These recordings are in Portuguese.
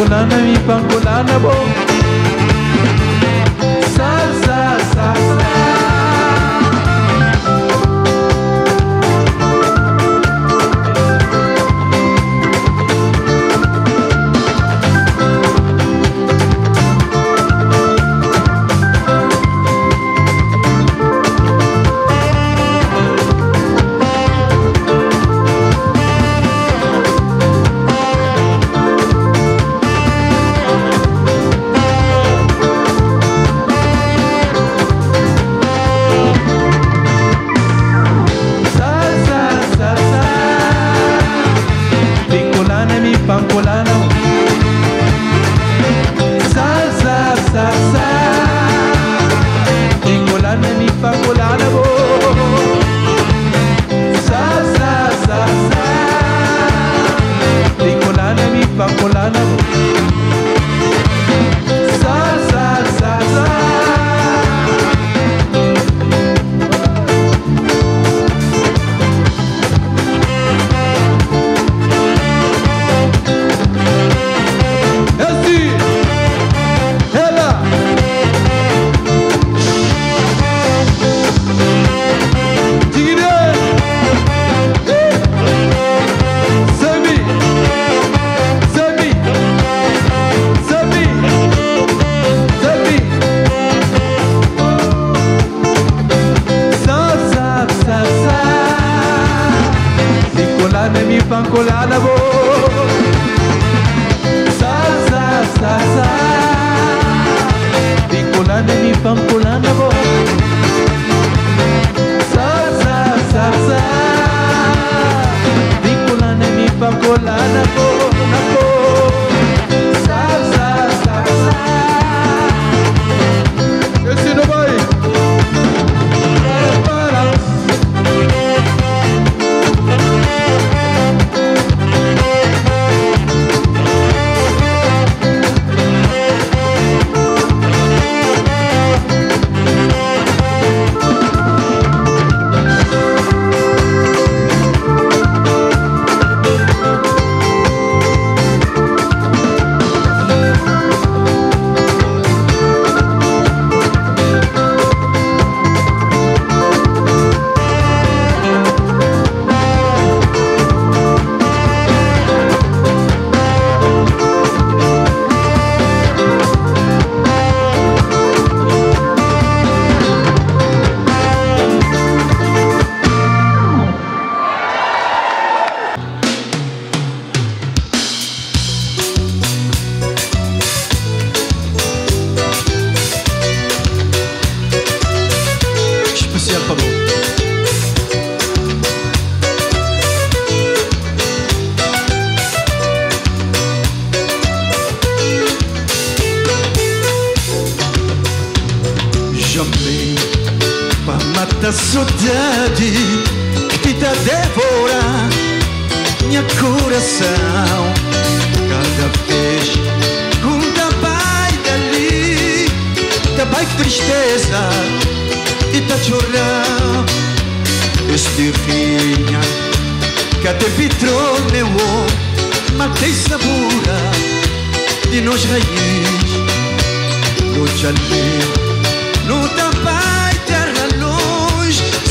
Pangolana mi pangolana bo, salsa, salsa. pancolana bo. Salsa, salsa, vincolana mi pancolana bo. Salsa, salsa, vincolana mi pancolana bo. Salsa, salsa. Esse não vai. Da saudade que tá devora minha coração. Cada vez com vai dali, vai tristeza e tá chorando. Este vinha que até petróleo matei sabura de nós raiz. Noite ali, no trabalho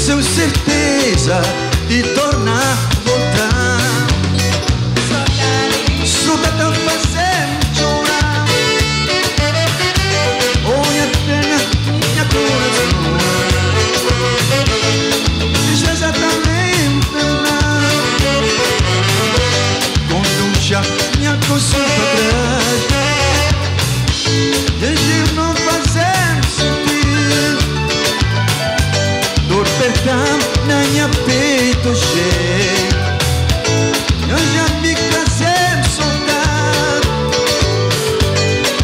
sem certeza de tornar a voltar. Saudade tão fazendo chorar. Olha pena minha coração. Tristeza também pena. Quando já minha coisa pra trás, desde não fazer sentir dor perdão na minha peito cheio. Eu já me casei soltado.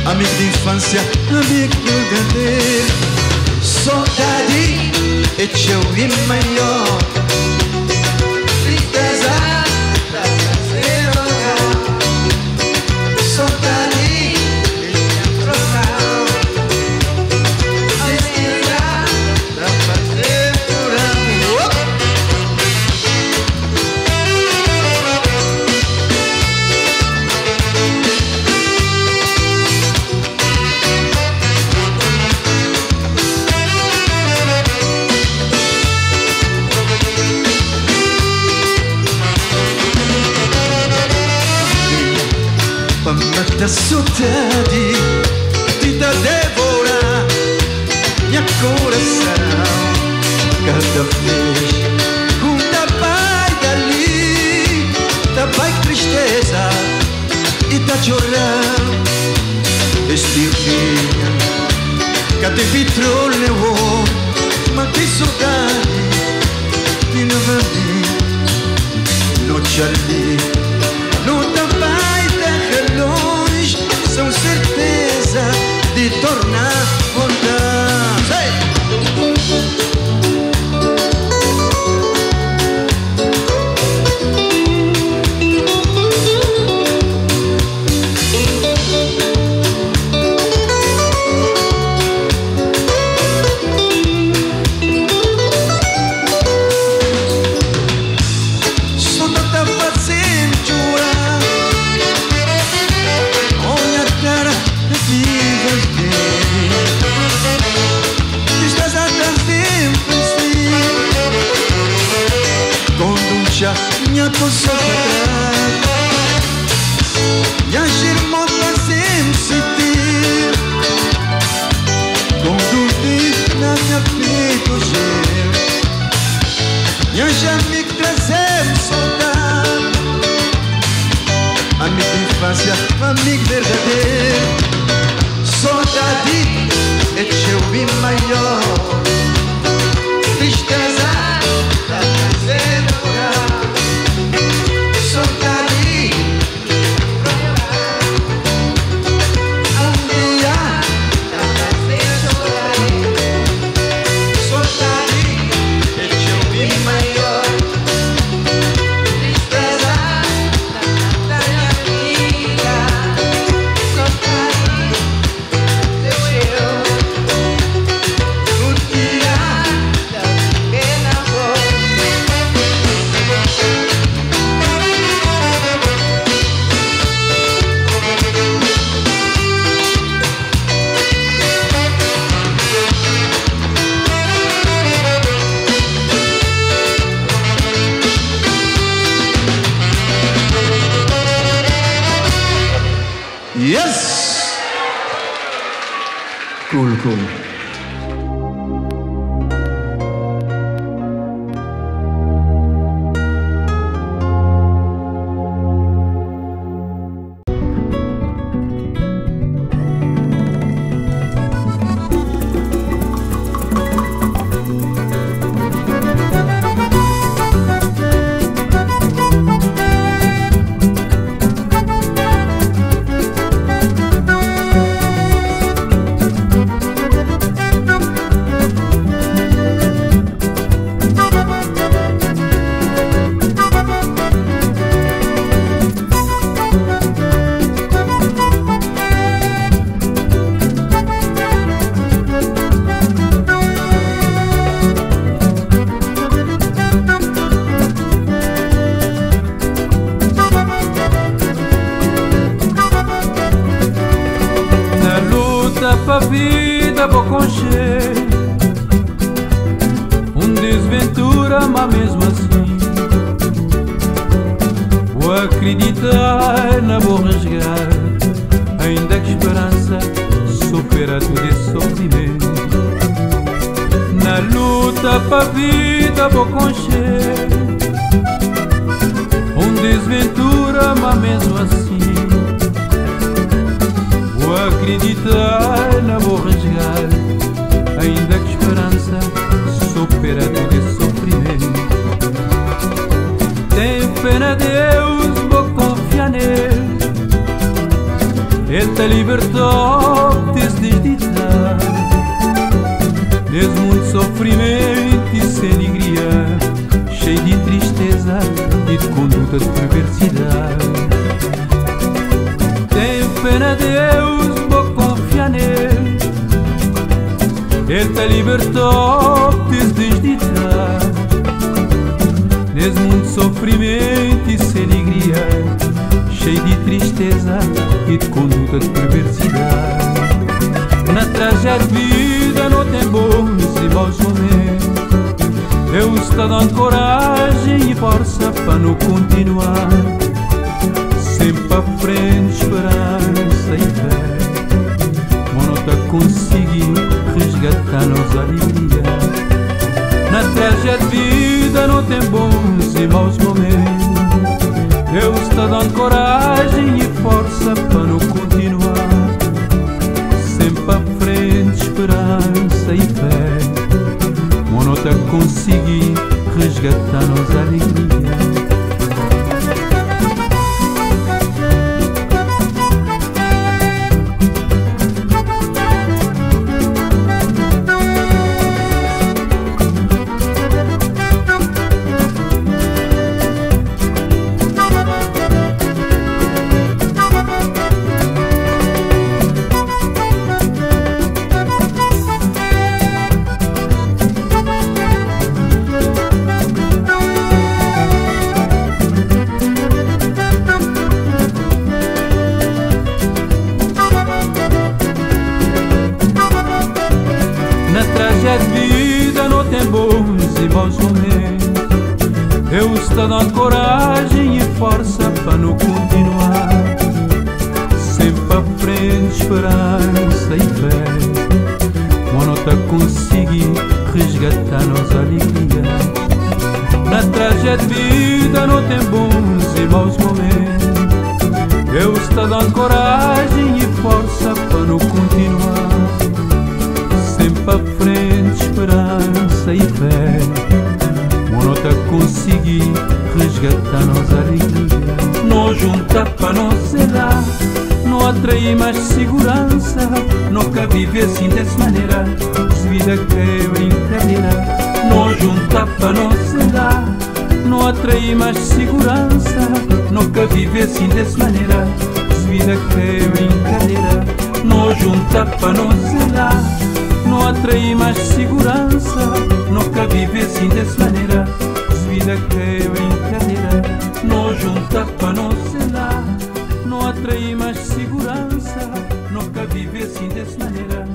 Amigo de infância, amigo verdadeiro. Saudade é teu e maior. Tristeza pra fazer rogar. Saudade é minha trocar. Tristeza pra fazer da saudade tenta devorar minha coração. Cada vez com vai dali, vai tristeza e tá chorando. Este dia cadê petróleo matei saudade e não vai vir. Noite ali, não tá vai terra longe, são certeza de tornar voltar. Hey! Minha coisa e a irmã fazendo sentir com dúvida na minha peito gelo e a já me trazendo saudade. distância, amigo verdadeiro. Saudade é teu bem maior. Tristeza da fazenda morar. Saudade um dia da fazenda morar. Saudade é teu bem maior. Tristeza da minha vida. Saudade teu eu. Um dia da pena boa. Yes! Cool, cool. Pra vida vou concher desventura, mas mesmo assim vou acreditar, não vou rasgar, ainda que esperança supera todo esse sofrimento. Na luta pra vida vou concher desventura, mas mesmo assim vou acreditar, não vou rasgar, ainda que esperança supera todo esse sofrimento. Tenho pena de Deus, vou confiar nele. Ele te libertou desse desditar, nesse mundo de sofrimento e sem alegria, cheio de tristeza e de conduta de perversidade. Tenho pena de Deus, vou confiar nele. Ele te libertou desse desditar, nesse mundo de sofrimento e sem alegria, cheio de tristeza e de conduta de perversidade. Na tragédia de vida não tem bons e maus momentos. Eu estou dando coragem e força para não continuar, sempre à frente, esperança e fé. Mas não está conseguindo resgatar nossa alegria. Na tragédia de vida não tem bons e maus momentos. Eu estou dando coragem e força para não continuar, sempre à frente, esperança e fé. Mas não está conseguindo resgatar nossa alegria. Eu estou dando coragem e força para não continuar, sempre à frente, esperança e fé. Mas não está conseguindo resgatar nossa alegria. Na tragédia de vida não tem bons e maus momentos. Eu estou dando coragem e força para não continuar. Sempre à frente, esperança e fé. Não te consegui resgatar nossa alegria. Não junta para não será, não atrair mais segurança. Nunca viver assim dessa maneira, se vida que é brincadeira. Não junta para não será, não atrair mais segurança. Nunca viver assim dessa maneira, se vida que é brincadeira. Não junta para não será, não atrair mais segurança. Nunca viver assim dessa maneira, se vida que é brincadeira. Não junta para não será, não atrair mais segurança. Nunca viver assim dessa maneira.